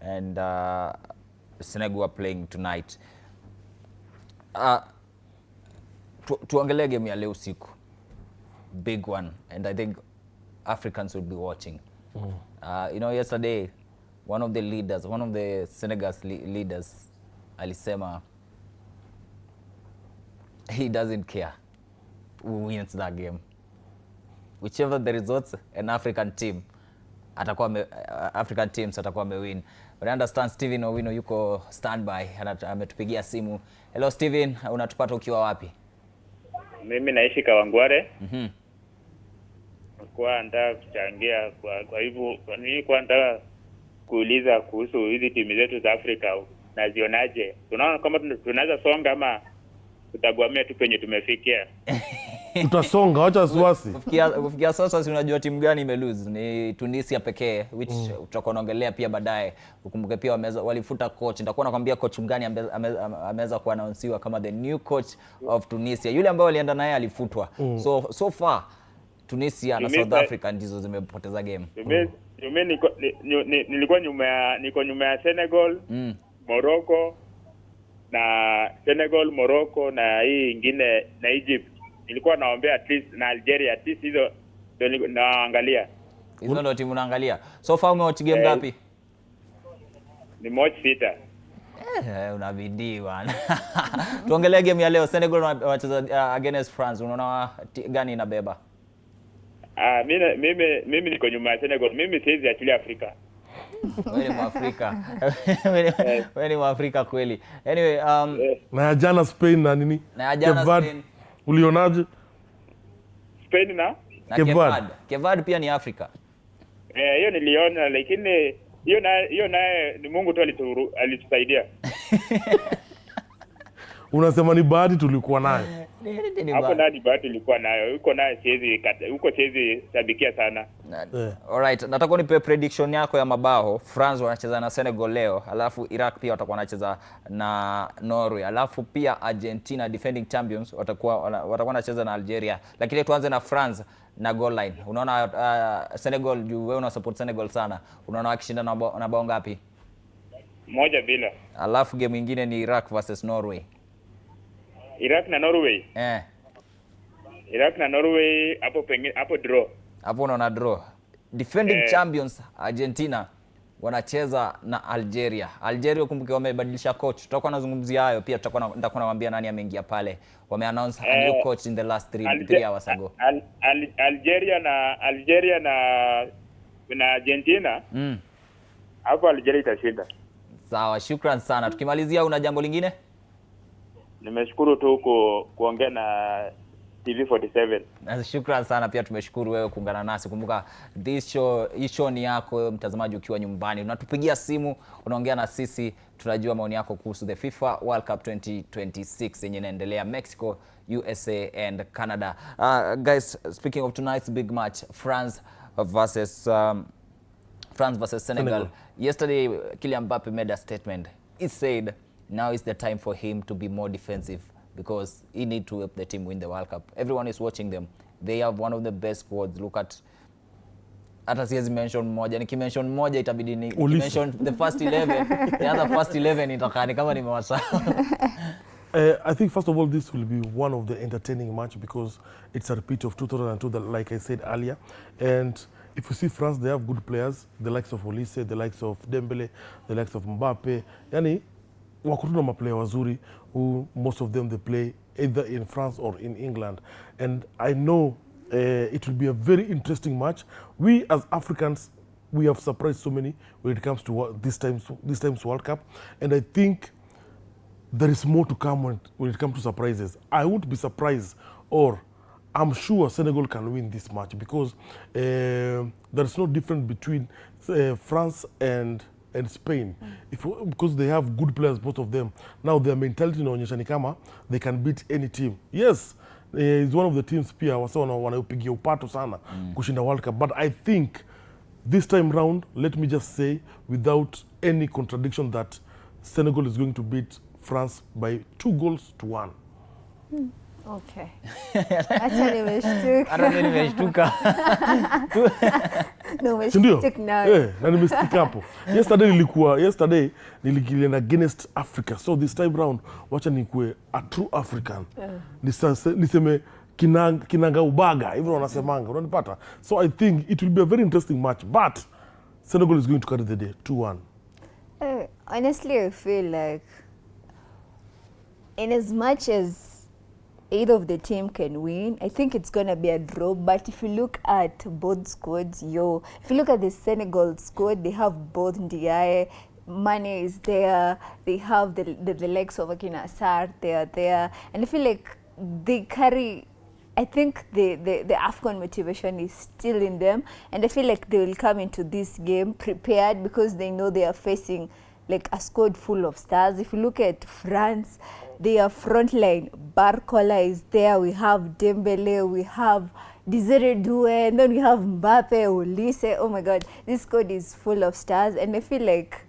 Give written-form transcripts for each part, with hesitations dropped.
and Senegal are playing tonight. Tuangalie game ya leo usiku. Big one, and I think Africans will be watching. You know, yesterday one of the Senegal's leaders alisema he doesn't care who wins that game. Whichever the results, an African teams atakuwa amewin. But I understand Steven Owino yuko standby, ametupigia simu. Hello Steven, unatupata ukiwa wapi? Mimi naishi Kawangware. Kwa nataka kuchangia kwa hivyo nilikuwa nataka kuuliza kuhusu hizi timu zetu za Afrika nazionaje? Tunaona kama tunaweza songa ama tutagwamia tu penye tumefikia. Tutasonga, acha wasiwasi. Kufikia sasa si unajua timu gani imelose? Ni Tunisia pekee, which tutakuwa naongelea pia baadaye. Ukumbuke pia walifuta coach. Nitakuwa nakwambia coach gani ameweza kuannouncewa kama the new coach of Tunisia. Yule ambaye walienda naye alifutwa. So far Tunisia na South Africa ndizo zimepoteza game. Nilikuwa nyuma ya Senegal, Morocco na hii ingine na Egypt. Nilikuwa naombea at least na Algeria, at least hizo ndio naangalia. Hizo ndio timu naangalia. So far umewatch game ngapi? Ni moja 6. Una bidii bwana. Tuongelee game ya leo. Senegal wanacheza against France. Unaona gani inabeba? Mimi niko nyuma ya Senegal. Mimi siwezi achilia Afrika. Wewe ni Mwafrika. Wewe ni Mwafrika kweli. Anyway, na jana Spain na nini? Na jana Spain. Ulionaje? Spain na Cape Verde pia ni Afrika. Hiyo niliona, lakini hiyo naye ni Mungu tu alitusaidia. Unasema ni bahati tulikuwa nayo. Hapo ndani bahati ilikuwa nayo. Huko siwezi sabikia sana. Alright, nataka nipe prediction yako ya mabao. France wanacheza na Senegal leo, alafu Iraq pia watakuwa wanacheza na Norway, alafu pia Argentina defending champions watakuwa wanacheza na Algeria. Lakini tuanze na France na goal line. Unaona Senegal, wewe una support Senegal sana. Unaona wakishinda na bao ngapi? 1-0. Alafu game nyingine ni Iraq versus Norway. Iraq na Norway. Iraq na Norway hapo draw. Hapo unaona draw. Defending champions Argentina wanacheza na Algeria. Algeria kumbuke wamebadilisha coach. Tutakuwa nazungumzia hayo pia, nitakuwa nawaambia nani ameingia pale. Wameannounce a new coach in the last 3 hours ago. Algeria na Argentina. Hapo Algeria itashinda. Sawa, shukran sana. Tukimalizia una jambo lingine? Nimeshukuru tu kuongea na TV47. Shukran sana pia, tumeshukuru wewe kuungana nasi. Kumbuka hii show ni yako mtazamaji, ukiwa nyumbani unatupigia simu, unaongea na sisi, tunajua maoni yako kuhusu the FIFA World Cup 2026 yenye inaendelea Mexico, USA and Canada. Guys, speaking of tonight's big match, France versus Senegal. Yesterday Kylian Mbappe made a statement. He said now is the time for him to be more defensive because he need to help the team win the World Cup. Everyone is watching them. They have one of the best squads. Look at hata siwezi mention moja. Nikimention moja itabidi mention the first 11. The other first 11 itakani kama nimewasahau. I think first of all this will be one of the entertaining match because it's a repeat of 2002 like I said earlier. And if you see France, they have good players, the likes of Olise, the likes of Dembele, the likes of Mbappe. Yani wakutuna maplayer wazuri who most of them they play either in France or in England, and I know it will be a very interesting match. We as Africans, we have surprised so many when it comes to this time's World Cup, and I think there is more to come when it comes to surprises. I won't be surprised, or I'm sure Senegal can win this match because there is no difference between France and Spain, because they have good players, both of them. Now their mentality inaonyesha ni kama they can beat any team. Yes, it's one of the teams pia wanaopigia upato sana kushinda World Cup, but I think this time round, let me just say without any contradiction that Senegal is going to beat France by 2-1. Okay. Acha nimeshtuka. Hata nimeshtuka. No, Si ndio? stick now. Na nimestick hapo. Yesterday nilikienda against Africa. So this time round wacha nikuwe a true African. Niseme kinanga ubaga, hivyo wanasemanga, unanipata? So I think it will be a very interesting match, but Senegal is going to carry the day 2-1. Honestly, I feel like in as much as either of the team can win, I think it's going to be a draw. But if you look at both squads, if you look at the Senegal squad, they have both Ndiaye, Mane is there, they have the legs of Akina Sarr, they are there. And I feel like they carry, I think the AFCON motivation is still in them. And I feel like they will come into this game prepared because they know they are facing like a squad full of stars. If you look at France, their front line, Barcola is there, we have Dembele, we have Desire Doué, and then we have Mbappe, Olise. Oh my God, this squad is full of stars, and I feel like,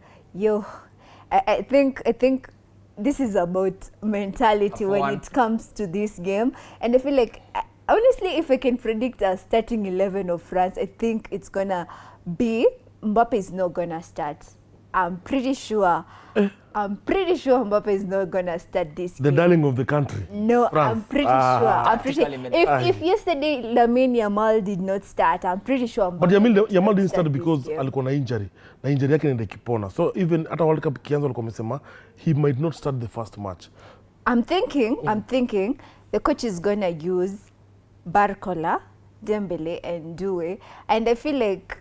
I think this is about mentality when it comes to this game, and I feel like, honestly, if I can predict a starting 11 of France, I think it's gonna be Mbappe is not gonna start. I'm pretty sure Mbappe is not gonna start this game. The darling of the country. No, France. I'm pretty sure. If yesterday Lamine Yamal did not start, I'm pretty sure Mbappe. But Yamal didn't start because alikuwa na injury. Na injury yake inaenda kipona. So even hata World Cup kianza walikuwa wamesema he might not start the first match. I'm thinking the coach is gonna use Barcola, Dembele and Doué, and I feel like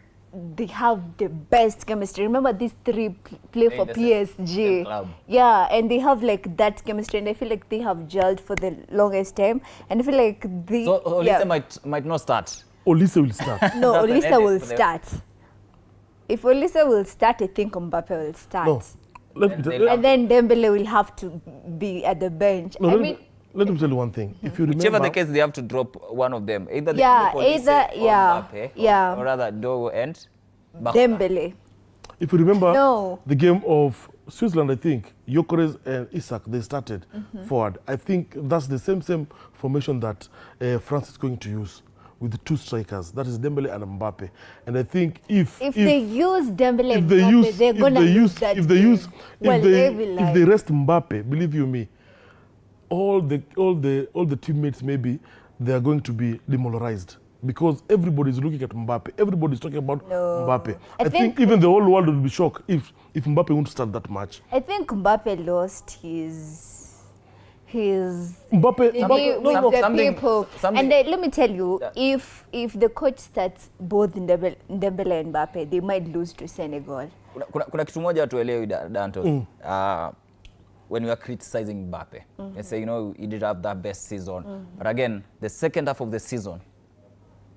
they have the best chemistry. Remember, these three play for PSG. Yeah, and they have like that chemistry, and I feel like they have gelled for the longest time. And I feel like So Olise might not start. Olise will start. No, Olise will start. If Olise will start, I think Mbappe will start. No. And then Dembele will have to be at the bench. No, let me tell you one thing. If you remember, whichever the case, they have to drop one of them. Either Mbappe, or rather Doué and Dembele. If you remember the game of Switzerland, I think Gyökeres and Isak, they started forward. I think that's the same formation that France is going to use with the two strikers. That is Dembele and Mbappe. And I think if they use Dembele and Mbappe, they're gonna lose that game. If they rest Mbappe, believe you me, all the teammates, maybe they are going to be demoralized because everybody is looking at Mbappe. Everybody is talking about Mbappe. I think even the whole world will be shocked if Mbappe won't start that match. I think Mbappe lost his Mbappe, people. And let me tell you, if the coach starts both Dembele and Mbappe, they might lose to Senegal. Kuna kitu moja tuelewi Dantos. When we are criticizing Mbappe, and say, he did have that best season. But again, the second half of the season,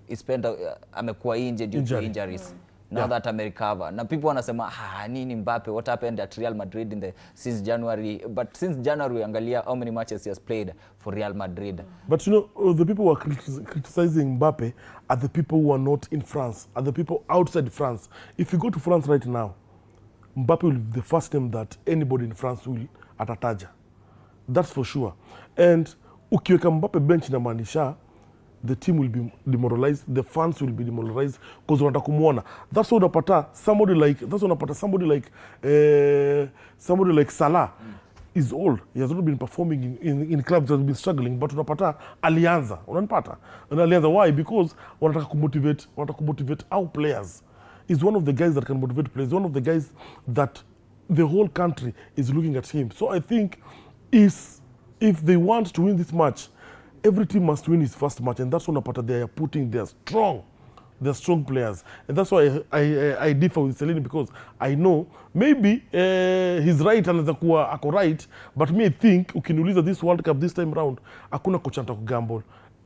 he spent amekuwa injured due to injuries. Now that amerecover. Now people wanasema, nini Mbappe, what happened at Real Madrid since January? But since January, angalia how many matches he has played for Real Madrid. But the people who are criticizing Mbappe are the people who are not in France, are the people outside France. If you go to France right now, Mbappe will be the first name that anybody in France will atataja. That's for sure. And ukiweka Mbappe bench inamaanisha the team will be demoralized, the fans will be demoralized because wanataka kumuona. That's why unapata somebody like Salah is old. He has not been performing in clubs, has been struggling, but unapata alianza. Unanipata? And alianza why? Because wanataka kumotivate our players. He's one of the guys that can motivate players. One of the guys that the whole country is looking at him. So I think if they want to win this match, every team must win his first match, and that's when they are putting their strong players. And that's why I differ with Celine, because I know maybe he's right and ako right, but me I think ukiniuliza this World Cup this time round, hakuna kocha atakugamble.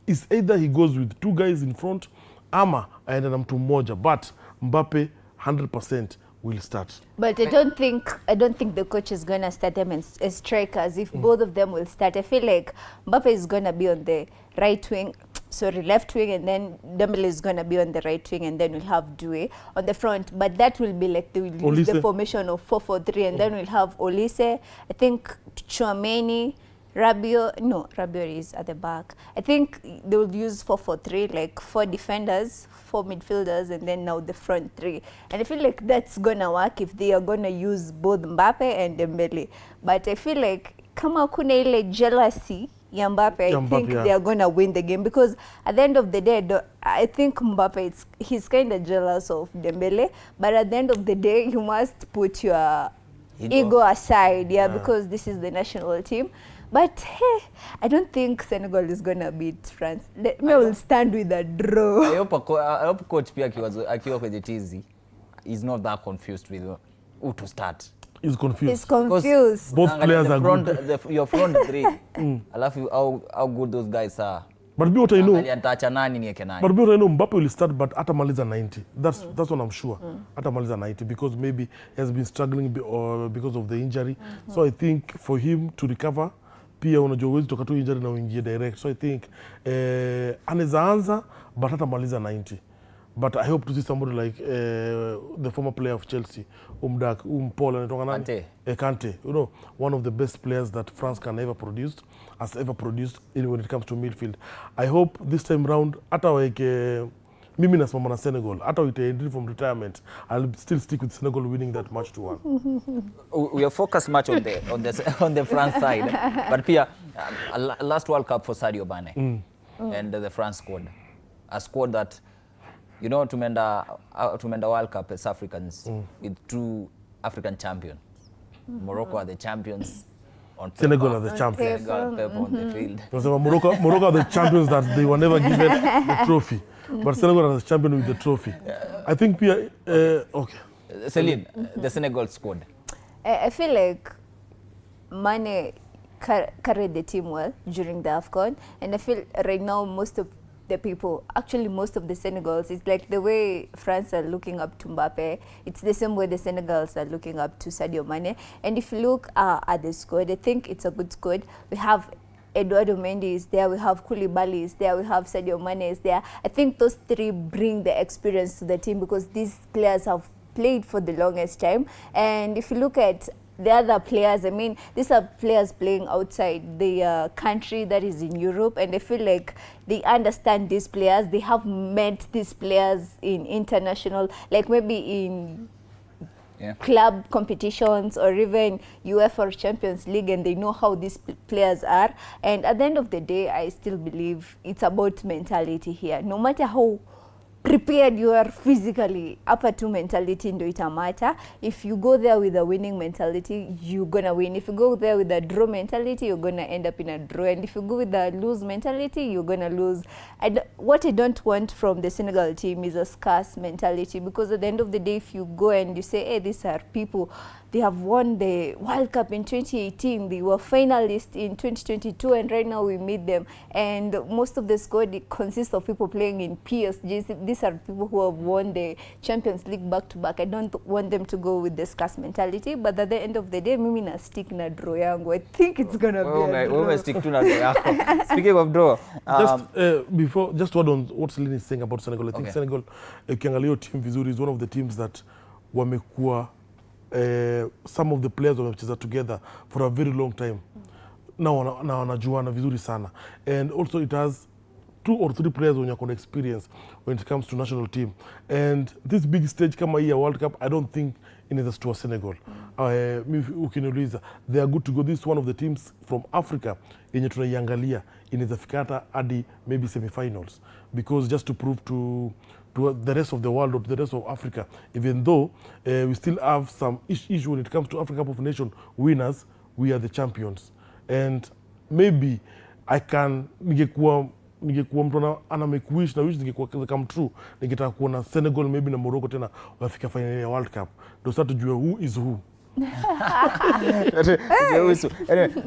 It's either he goes with two guys in front, ama aenda na mtu mmoja, but Mbappe 100% will start. But I don't think the coach is gonna start them as strikers. If both of them will start, I feel like Mbappe is gonna be on the left wing, and then Dembele is gonna be on the right wing, and then we'll have Doué on the front. But that will be like they will use the formation of 4-4-3, and then we'll have Olise, I think Tchouaméni, Rabiot is at the back. I think they will use 4-4-3, like 4 defenders, 4 midfielders, and then now the front 3. And I feel like that's gonna work if they are gonna use both Mbappe and Dembele. But I feel like kama kuna ile jealousy ya Mbappe, I think they are gonna win the game, because at the end of the day, I think Mbappe, he's kind of jealous of Dembele. But at the end of the day, you must put your ego aside, because this is the national team. But hey, I don't think Senegal is gonna beat France. I will stand with a draw. I hope coach pia akiwa kwenye tizi is not that confused with who to start. He's confused. He's confused. Both players are good. Your front 3. Alafu how good those guys are. But what I know, Mbappe will start, but atamaliza 90. That's what I'm sure. Atamaliza 90, because maybe he has been struggling because of the injury. So I think for him to recover, pia unajua uwezi toka tu injury na uingie direct. So I think anaweza anza, but atamaliza 90. But I hope to see somebody like the former player of Chelsea, Paul Kante. You know, one of the best players that France has ever produced when it comes to midfield. I hope this time round, hata weke mimi nasimama na Senegal, hata wite from retirement, I'll still stick with Senegal winning that match 2-1. We are focused much on the France side, but pia last World Cup for Sadio Mane and the France squad, a squad that, you know, tumenda World Cup as Africans with 2 African champions. Morocco are the champions on paper. Senegal are the champions. Senegal on paper on the field. Morocco are the champions that they were never given the trophy. But Senegal are the champion with the trophy. I think okay. Celine, the Senegal squad. I feel like Mane carried the team well during the AFCON, and I feel right now most of the Senegals, it's like the way France are looking up to Mbappe, it's the same way the Senegals are looking up to Sadio Mane. And if you look at the squad, I think it's a good squad. We have Eduardo Mendy is there, we have Koulibaly is there, we have Sadio Mane is there. I think those 3 bring the experience to the team, because these players have played for the longest time. And if you look at the other players, I mean, these are players playing outside the country, that is in Europe, and I feel like they understand these players. They have met these players in international, like maybe in club competitions or even UEFA Champions League, and they know how these players are. And at the end of the day, I still believe it's about mentality here. No matter how prepared you are physically, upper two mentality ndo itamata. If you go there with a winning mentality, you're gonna win. If you go there with a draw mentality, you're gonna end up in a draw. And if you go with a lose mentality, you're gonna lose. What I don't want from the Senegal team is a scarce mentality, because at the end of the day, if you go and you say, hey, these are people, they have won the World Cup in 2018, they were finalists in 2022, and right now we meet them. And most of the squad consists of people playing in PSG. These are people who have won the Champions League back-to-back. I don't want them to go with the scarce mentality, but at the end of the day, mimi na stick na draw yangu. I think it's going to be a draw. We'll stick to na draw yangu. Speaking of draw. Just word on what Celine is saying about Senegal. I think Senegal, ukiangalia team vizuri, is one of the teams that wamekuwa some of the players wamecheza together for a very long time. Na wanajuana vizuri sana. And also it has 2 or 3 players when you're experience when it comes to national team. And this big stage kama hii ya World Cup, I don't think inaweza to Senegal. Ukiniuliza, they are good to go. This is one of the teams from Africa yenye tunaiangalia inaweza fika hata hadi maybe semi-finals, because just to prove to the rest of the world or to the rest of Africa, even though we still have some issue when it comes to Africa Cup of Nations winners, we are the champions. And maybe ningekuwa mtu ana make wish na wish ningekuwa come true, ningetaka kuona Senegal maybe na Morocco tena wafika final ya World Cup. Ndio sasa tujue who is who. Anyway,